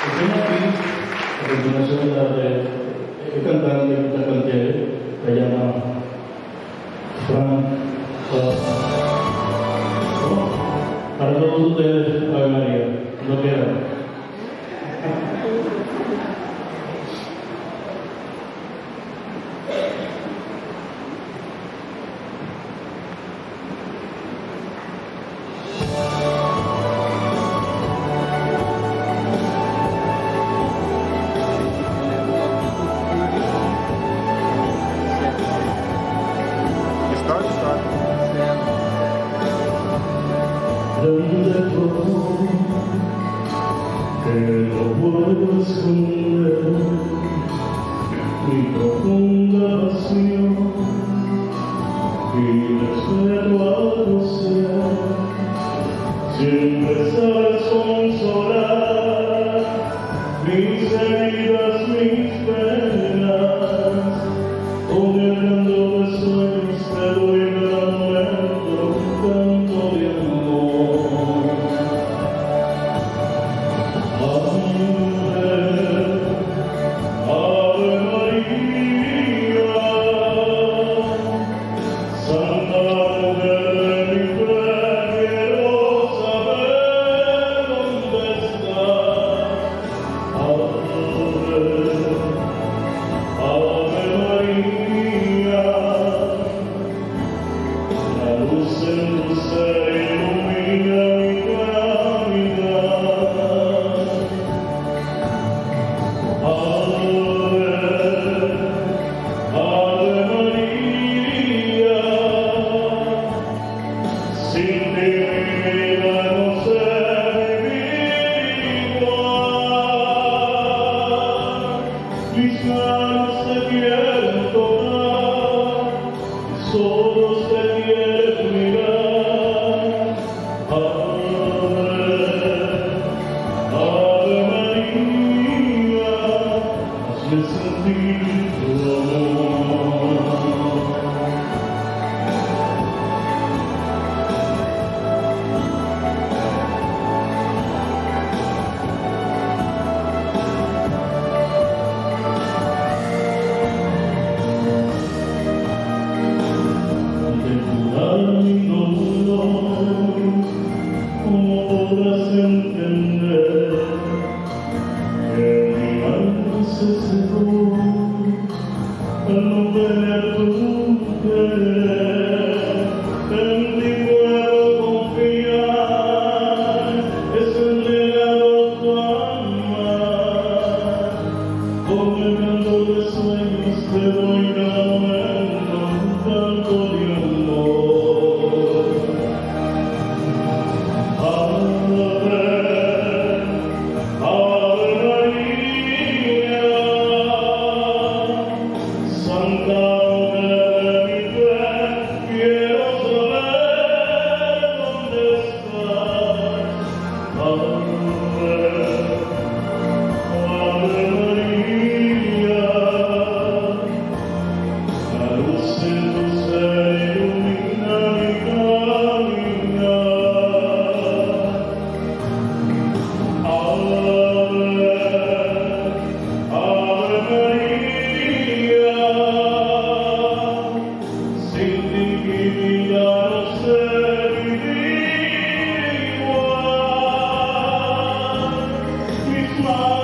Estoy aquí, a continuación el cantante de esta canción se llama Frank. Para todos ustedes, Ave María, lo quieran. Que no puedo esconder mi profunda pasión y respeto a tu ser. Siempre sabes consolar mis heridas, mis penas. Con el canto de sueños te doy cada momento un canto de amor. Ave María, Santa Mujer de mi fe, quiero saber dónde estás. Ave María, la luz en tu ser ilumina mi caminar. Ave María, sin ti mi vida no sé vivir igual. Mis manos te quieren tocar, mis ojos te quieren mirar. Ave María, hazme sentir tu amor. Ante tu alto dolor, ¿cómo podrás entender que mi alma se secó al no tener tu querer? En ti puedo confiar, es entregado tu amar. Con el canto de sueños te doy cada momento un canto de amor. Ave María, Santa Mujer de mi fe, quiero saber dónde estás. Ave María, la luz en tu ser ilumina mi caminar. Ave María, sin ti mi vida no sé vivir igual. Mis manos